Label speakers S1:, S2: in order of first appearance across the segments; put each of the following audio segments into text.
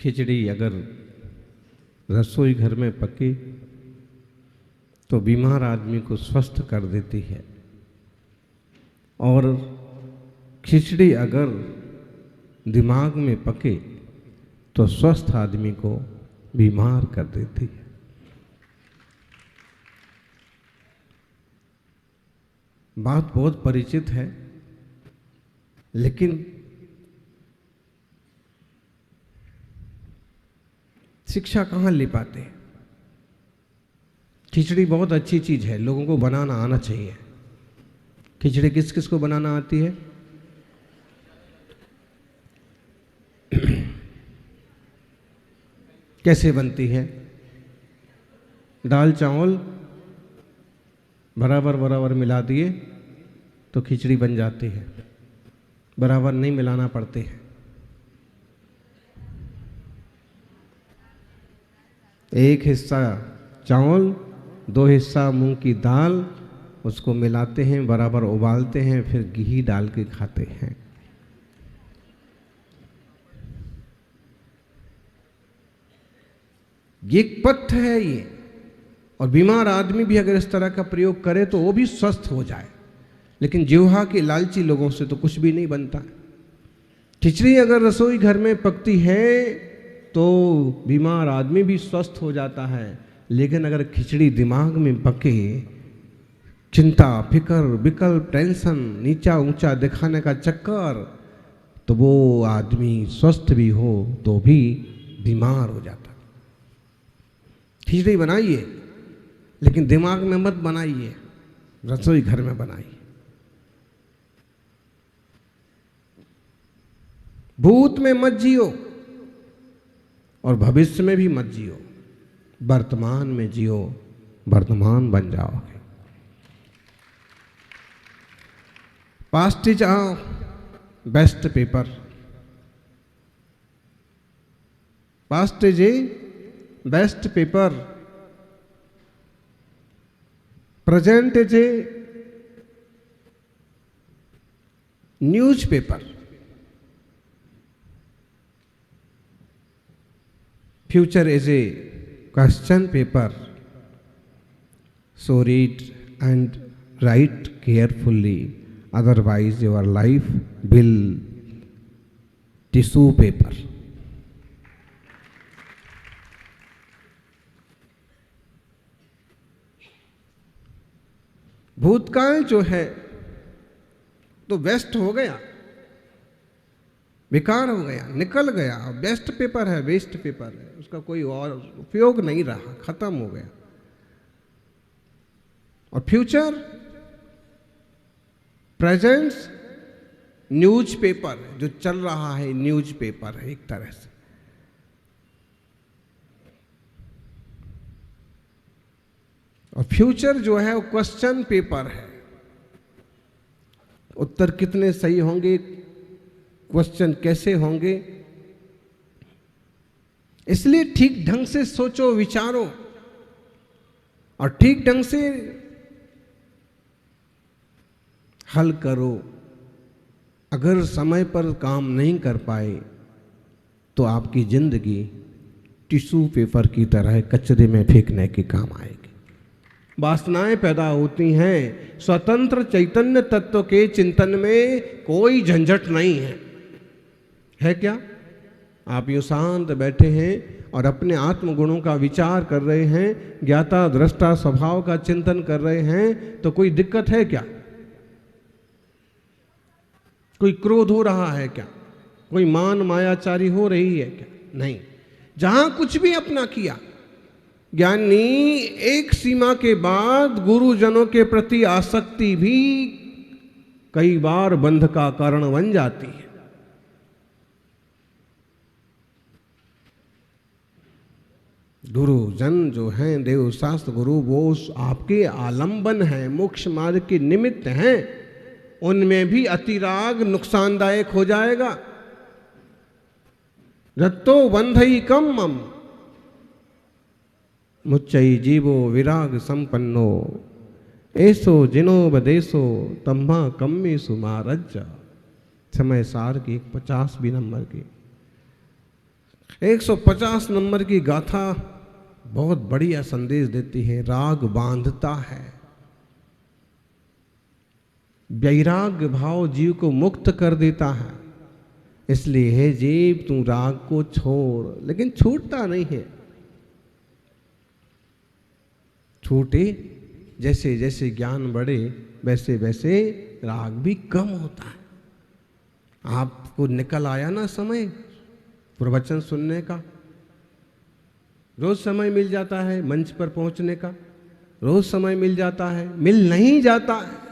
S1: खिचड़ी अगर रसोई घर में पके तो बीमार आदमी को स्वस्थ कर देती है, और खिचड़ी अगर दिमाग में पके तो स्वस्थ आदमी को बीमार कर देती है। बात बहुत परिचित है, लेकिन शिक्षा कहाँ ले पाते हैं। खिचड़ी बहुत अच्छी चीज है, लोगों को बनाना आना चाहिए। खिचड़ी किस किस को बनाना आती है? कैसे बनती है? दाल चावल बराबर बराबर मिला दिए तो खिचड़ी बन जाती है, बराबर नहीं मिलाना पड़ते हैं। एक हिस्सा चावल, 2 हिस्सा मूंग की दाल, उसको मिलाते हैं, बराबर उबालते हैं, फिर घी डाल के खाते हैं। ये एक पथ्य है ये, और बीमार आदमी भी अगर इस तरह का प्रयोग करे तो वो भी स्वस्थ हो जाए। लेकिन जिह्वा के लालची लोगों से तो कुछ भी नहीं बनता। खिचड़ी अगर रसोई घर में पकती है तो बीमार आदमी भी स्वस्थ हो जाता है, लेकिन अगर खिचड़ी दिमाग में पके, चिंता, फिक्र, विकल्प, टेंशन, नीचा ऊंचा दिखाने का चक्कर, तो वो आदमी स्वस्थ भी हो तो भी बीमार हो जाता। खिचड़ी बनाइए, लेकिन दिमाग में मत बनाइए, रसोई घर में बनाइए। भूत में मत जियो और भविष्य में भी मत जियो, वर्तमान में जियो, वर्तमान बन जाओगे। Past is a best paper, past is a best paper, present is a newspaper, future is a question paper, so read and write carefully, otherwise your life will tissue paper. भूतकाल जो है तो वेस्ट हो गया, बेकार हो गया, निकल गया। बेस्ट पेपर है, वेस्ट पेपर है, उसका कोई और उपयोग नहीं रहा, खत्म हो गया। और फ्यूचर, प्रेजेंट्स, न्यूज़पेपर, जो चल रहा है न्यूज़पेपर है एक तरह से। और फ्यूचर जो है वो क्वेश्चन पेपर है। उत्तर कितने सही होंगे, क्वेश्चन कैसे होंगे, इसलिए ठीक ढंग से सोचो, विचारो और ठीक ढंग से हल करो। अगर समय पर काम नहीं कर पाए तो आपकी जिंदगी टिश्यू पेपर की तरह कचरे में फेंकने के काम आएगी। वासनाएं पैदा होती हैं, स्वतंत्र चैतन्य तत्व के चिंतन में कोई झंझट नहीं है क्या? आप यूं शांत बैठे हैं और अपने आत्मगुणों का विचार कर रहे हैं, ज्ञाता दृष्टा स्वभाव का चिंतन कर रहे हैं, तो कोई दिक्कत है क्या? कोई क्रोध हो रहा है क्या? कोई मान मायाचारी हो रही है क्या? नहीं। जहां कुछ भी अपना किया, ज्ञानी एक सीमा के बाद गुरुजनों के प्रति आसक्ति भी कई बार बंध का कारण बन जाती है। गुरुजन जो हैं, देव शास्त्र गुरु, वो आपके आलंबन हैं, मोक्ष मार्ग के निमित्त हैं। उनमें भी अतिराग नुकसानदायक हो जाएगा। रत्तो बंधई कम मम मुच्चई जीवो विराग संपन्नो, ऐसो जिनोपदेशो तम्मा कम्मी सुमारज्जा। समय सार की 50 नंबर की 150 नंबर की गाथा बहुत बढ़िया संदेश देती है। राग बांधता है, वैराग्य भाव जीव को मुक्त कर देता है। इसलिए हे जीव तू राग को छोड़, लेकिन छूटता नहीं है। छूटे, जैसे जैसे ज्ञान बढ़े वैसे वैसे राग भी कम होता है। आपको निकल आया ना समय प्रवचन सुनने का, रोज समय मिल जाता है मंच पर पहुंचने का, रोज समय मिल जाता है, मिल नहीं जाता है।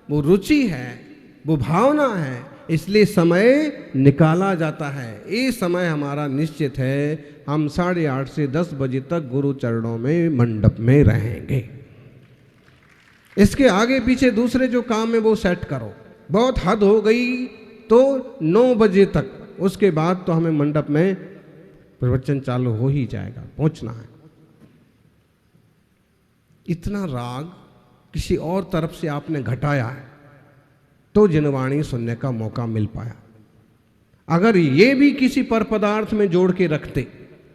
S1: वो रुचि है, वो भावना है, इसलिए समय निकाला जाता है। ये समय हमारा निश्चित है, हम 8:30 से 10 बजे तक गुरु चरणों में मंडप में रहेंगे। इसके आगे पीछे दूसरे जो काम है वो सेट करो। बहुत हद हो गई तो 9 बजे तक, उसके बाद तो हमें मंडप में प्रवचन चालू हो ही जाएगा, पहुंचना है। इतना राग किसी और तरफ से आपने घटाया है तो जिनवाणी सुनने का मौका मिल पाया। अगर ये भी किसी पर पदार्थ में जोड़ के रखते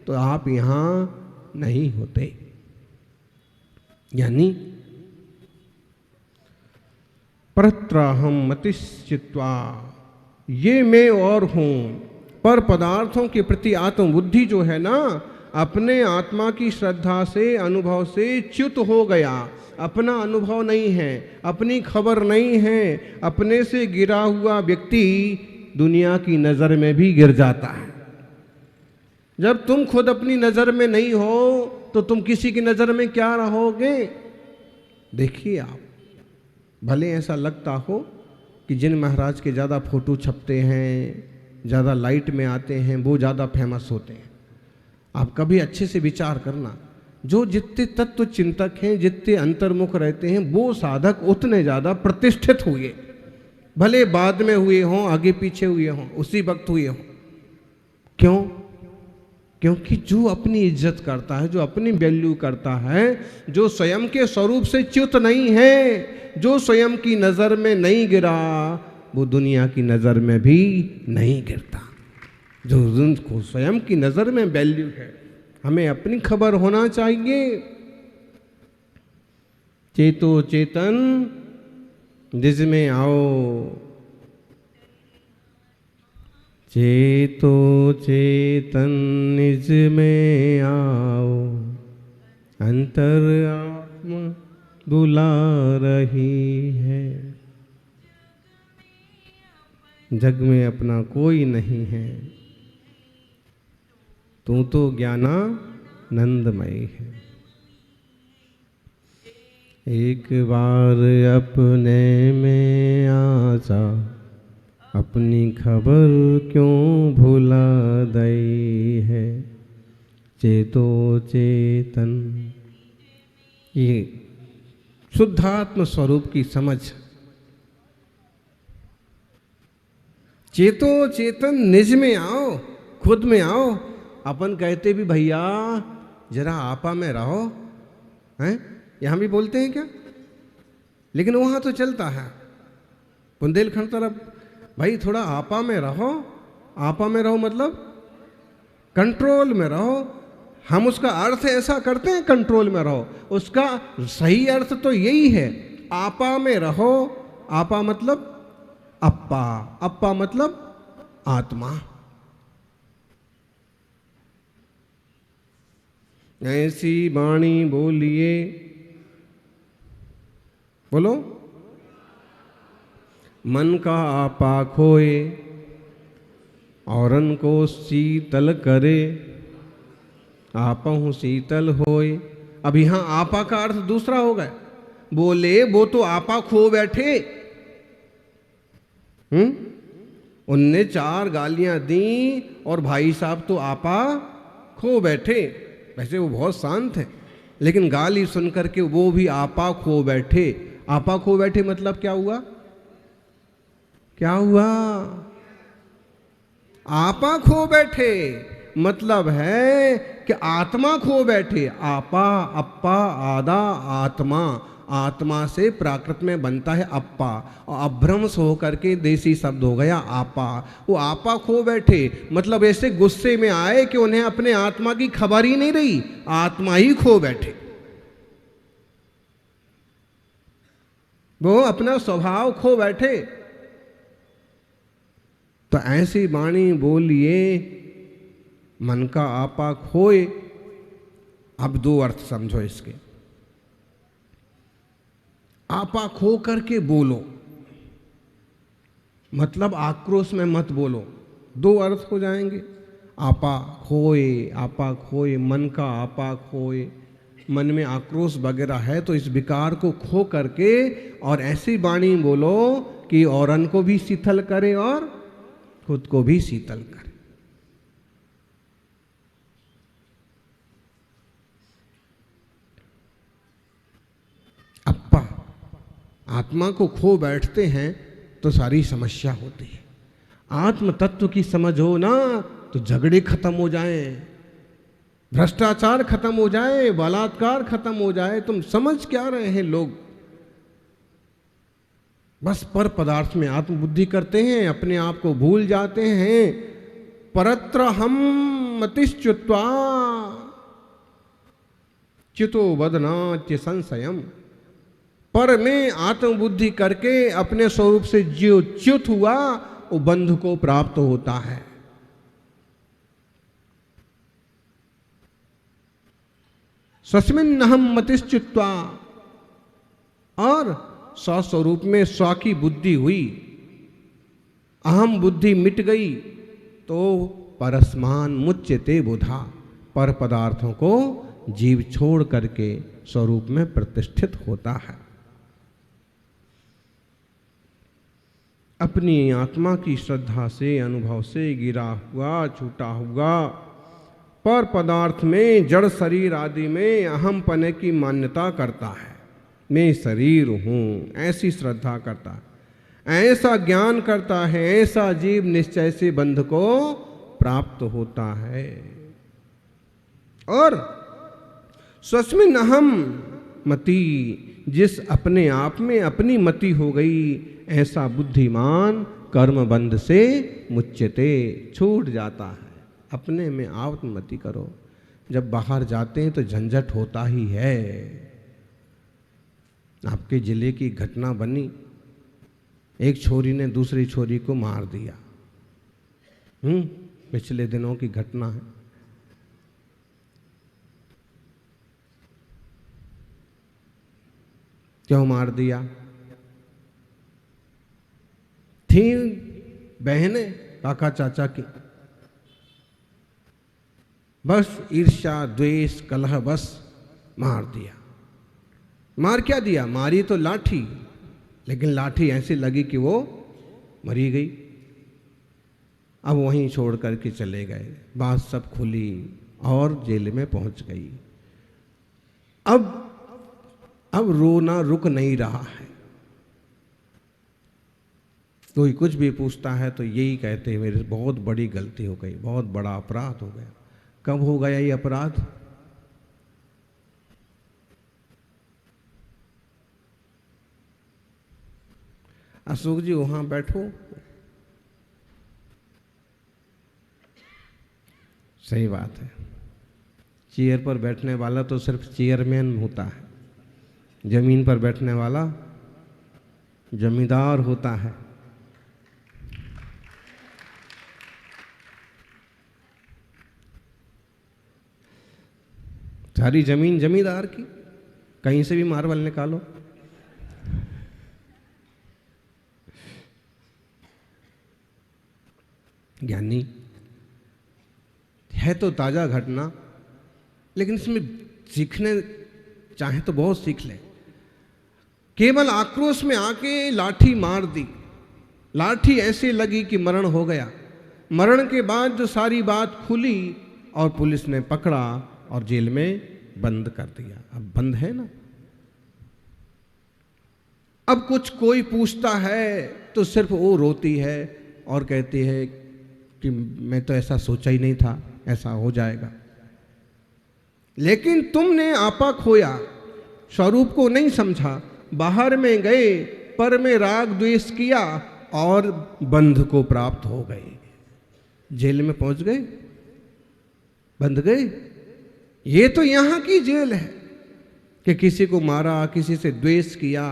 S1: तो आप यहां नहीं होते। यानी परत्राहम मतिश्चित्वा, ये मैं और हूं। पर पदार्थों के प्रति आत्मबुद्धि जो है ना, अपने आत्मा की श्रद्धा से, अनुभव से च्युत हो गया। अपना अनुभव नहीं है, अपनी खबर नहीं है। अपने से गिरा हुआ व्यक्ति दुनिया की नजर में भी गिर जाता है। जब तुम खुद अपनी नजर में नहीं हो तो तुम किसी की नजर में क्या रहोगे? देखिए आप, भले ऐसा लगता हो कि जिन महाराज के ज़्यादा फोटो छपते हैं, ज़्यादा लाइट में आते हैं, वो ज़्यादा फेमस होते हैं। आप कभी अच्छे से विचार करना, जो जितने तत्व चिंतक हैं, जितने अंतर्मुख रहते हैं, वो साधक उतने ज़्यादा प्रतिष्ठित हुए। भले बाद में हुए हों, आगे पीछे हुए हों, उसी वक्त हुए हों। क्यों? क्योंकि जो अपनी इज्जत करता है, जो अपनी वैल्यू करता है, जो स्वयं के स्वरूप से च्युत नहीं है, जो स्वयं की नज़र में नहीं गिरा, वो दुनिया की नज़र में भी नहीं गिरता। जो उनको स्वयं की नज़र में वैल्यू है, हमें अपनी खबर होना चाहिए। चेतो चेतन निज में आओ, चेतो चेतन निज में आओ, अंतर आत्मा बुला रही है। जग में अपना कोई नहीं है, तू तो ज्ञानानंदमय है। एक बार अपने में आ जा, अपनी खबर क्यों भुला दई है। चेतो चेतन, ये शुद्धात्म स्वरूप की समझ। चेतो चेतन निज में आओ, खुद में आओ। अपन कहते भी भैया जरा आपा में रहो, हैं? यहां भी बोलते हैं क्या? लेकिन वहां तो चलता है बुंदेलखंड तरफ, भाई थोड़ा आपा में रहो। आपा में रहो मतलब कंट्रोल में रहो। हम उसका अर्थ ऐसा करते हैं कंट्रोल में रहो, उसका सही अर्थ तो यही है, आपा में रहो। आपा मतलब अप्पा, अप्पा मतलब आत्मा। ऐसी वाणी बोलिए, बोलो। मन का आपा खोए, औरन को शीतल करे, आपहु शीतल होए। अब यहां आपा का अर्थ दूसरा हो गया। बोले वो तो आपा खो बैठे, उनने 4 गालियां दी और भाई साहब तो आपा खो बैठे। वैसे वो बहुत शांत है, लेकिन गाली सुन करके वो भी आपा खो बैठे। आपा खो बैठे मतलब क्या हुआ? क्या हुआ? आपा खो बैठे मतलब है कि आत्मा खो बैठे। आपा, अप्पा, आदा, आत्मा। आत्मा से प्राकृत में बनता है अप्पा, और अभ्रंश होकर के देसी शब्द हो गया आपा। वो आपा खो बैठे, मतलब ऐसे गुस्से में आए कि उन्हें अपने आत्मा की खबर ही नहीं रही, आत्मा ही खो बैठे। वो अपना स्वभाव खो बैठे। तो ऐसी वाणी बोलिए, मन का आपा खोए। अब दो अर्थ समझो इसके। आपा खो करके बोलो, मतलब आक्रोश में मत बोलो। दो अर्थ हो जाएंगे, आपा खोए, मन का आपा खोए। मन में आक्रोश वगैरह है तो इस विकार को खो करके और ऐसी वाणी बोलो कि औरन को भी शीतल करे और खुद को भी शीतल करे। अप्पा, आत्मा को खो बैठते हैं तो सारी समस्या होती है। आत्म तत्व की समझ हो ना तो झगड़े खत्म हो जाएं, भ्रष्टाचार खत्म हो जाए, बलात्कार खत्म हो जाए। तुम समझ क्या रहे हैं लोग? बस पर पदार्थ में आत्मबुद्धि करते हैं, अपने आप को भूल जाते हैं। परत्र हम मतिश्च्युत्वा चितो वदनाच्य संशयम। पर में आत्मबुद्धि करके अपने स्वरूप से जो च्युत हुआ वो बंधु को प्राप्त होता है। स्वस्मिन्नहम मतिश्चित्वा, और स्वस्वरूप में स्व की बुद्धि हुई, अहम बुद्धि मिट गई तो परस्मान मुच्यते बुधा, पर पदार्थों को जीव छोड़ करके स्वरूप में प्रतिष्ठित होता है। अपनी आत्मा की श्रद्धा से, अनुभव से गिरा हुआ, छूटा हुआ पर पदार्थ में, जड़ शरीर आदि में अहम पने की मान्यता करता है। मैं शरीर हूँ, ऐसी श्रद्धा करता है, ऐसा ज्ञान करता है, ऐसा जीव निश्चय से बंध को प्राप्त होता है। और स्वस्मिन् अहम मति, जिस अपने आप में अपनी मति हो गई, ऐसा बुद्धिमान कर्म बंध से मुच्यते, छूट जाता है। अपने में आत्ममति करो। जब बाहर जाते हैं तो झंझट होता ही है। आपके जिले की घटना बनी, एक छोरी ने दूसरी छोरी को मार दिया। पिछले दिनों की घटना है। क्यों मार दिया? थी बहनें काका चाचा की, बस ईर्ष्या द्वेष कलह बस मार दिया। मार क्या दिया? मारी तो लाठी, लेकिन लाठी ऐसी लगी कि वो मरी गई। अब वहीं छोड़ करके चले गए। बात सब खुली और जेल में पहुंच गई। अब रोना रुक नहीं रहा है। कोई कुछ भी पूछता है तो यही कहते हैं, मेरे बहुत बड़ी गलती हो गई, बहुत बड़ा अपराध हो गया। कब हो गया ये अपराध? अशोक जी वहां बैठो। सही बात है, चेयर पर बैठने वाला तो सिर्फ चेयरमैन होता है, जमीन पर बैठने वाला जमींदार होता है। सारी जमीन जमींदार की, कहीं से भी मार्बल निकालो। ज्ञानी है तो ताजा घटना, लेकिन इसमें सीखने चाहे तो बहुत सीख ले। केवल आक्रोश में आके लाठी मार दी, लाठी ऐसे लगी कि मरण हो गया। मरण के बाद जो सारी बात खुली और पुलिस ने पकड़ा और जेल में बंद कर दिया। अब बंद है ना। अब कुछ कोई पूछता है तो सिर्फ वो रोती है और कहती है कि मैं तो ऐसा सोचा ही नहीं था, ऐसा हो जाएगा। लेकिन तुमने आपा खोया, स्वरूप को नहीं समझा, बाहर में गए, पर में राग द्वेष किया और बंध को प्राप्त हो गए, जेल में पहुंच गए, बंध गए। ये तो यहां की जेल है कि किसी को मारा, किसी से द्वेष किया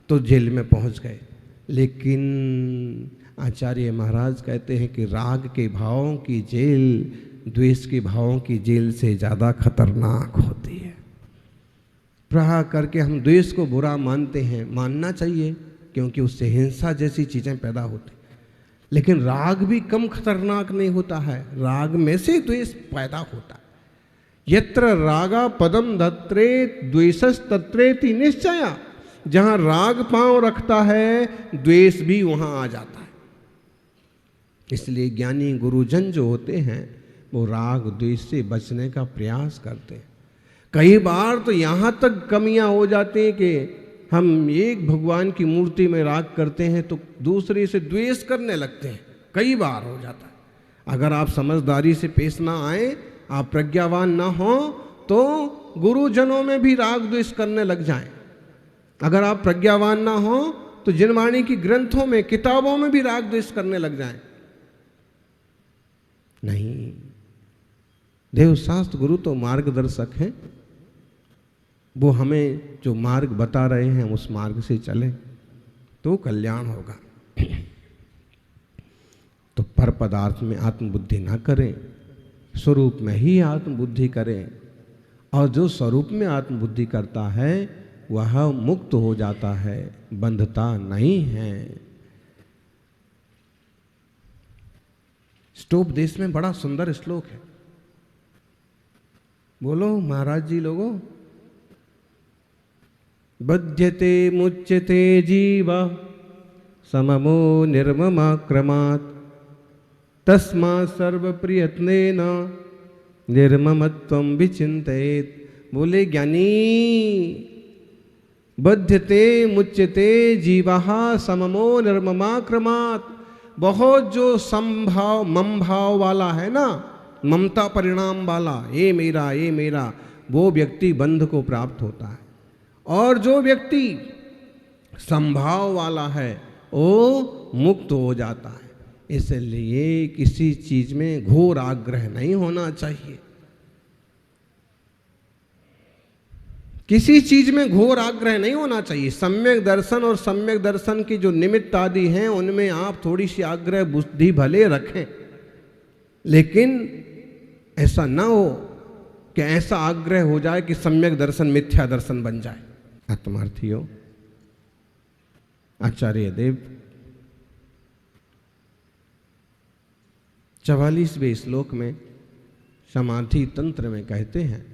S1: तो जेल में पहुंच गए। लेकिन आचार्य महाराज कहते हैं कि राग के भावों की जेल द्वेष के भावों की जेल से ज़्यादा खतरनाक होती है। प्रहार करके हम द्वेष को बुरा मानते हैं, मानना चाहिए, क्योंकि उससे हिंसा जैसी चीज़ें पैदा होती, लेकिन राग भी कम खतरनाक नहीं होता है, राग में से द्वेष पैदा होता है। यत्र रागा पदम धत्रे द्वेषस तत्रेति निश्चया, जहाँ राग पांव रखता है द्वेष भी वहाँ आ जाता है। इसलिए ज्ञानी गुरुजन जो होते हैं वो राग द्वेष से बचने का प्रयास करते हैं। कई बार तो यहाँ तक कमियां हो जाती हैं कि हम एक भगवान की मूर्ति में राग करते हैं तो दूसरे से द्वेष करने लगते हैं, कई बार हो जाता है। अगर आप समझदारी से पेश ना आए, आप प्रज्ञावान ना हो, तो गुरुजनों में भी राग द्वेष करने लग जाएं। अगर आप प्रज्ञावान ना हो तो जिनवाणी की ग्रंथों में, किताबों में भी राग द्वेष करने लग जाएं। नहीं, देवशास्त्र गुरु तो मार्गदर्शक हैं, वो हमें जो मार्ग बता रहे हैं उस मार्ग से चलें तो कल्याण होगा। तो पर पदार्थ में आत्मबुद्धि ना करें, स्वरूप में ही आत्मबुद्धि करें, और जो स्वरूप में आत्मबुद्धि करता है वह मुक्त हो जाता है, बंधता नहीं है। स्टोपदेश में बड़ा सुंदर श्लोक है, बोलो महाराज जी लोगों। बध्यते मुच्यते जीव सममो निर्ममाक्रमात् तस्मात् सर्वप्रयत्नेन निर्ममत्वं विचिन्तयेत्। बोले ज्ञानी, बध्यते मुच्यते जीवः सममो निर्ममाक्रमात्। बहुत जो समभाव मम भाव वाला है ना, ममता परिणाम वाला, ये मेरा, वो व्यक्ति बंध को प्राप्त होता है। और जो व्यक्ति संभाव वाला है वो मुक्त हो जाता है। इसलिए किसी चीज में घोर आग्रह नहीं होना चाहिए, किसी चीज में घोर आग्रह नहीं होना चाहिए। सम्यक दर्शन और सम्यक दर्शन की जो निमित्त आदि हैं उनमें आप थोड़ी सी आग्रह बुद्धि भले रखें, लेकिन ऐसा ना हो कि ऐसा आग्रह हो जाए कि सम्यक दर्शन मिथ्या दर्शन बन जाए। आत्मार्थियों, आचार्य देव 44वें श्लोक में समाधि तंत्र में कहते हैं,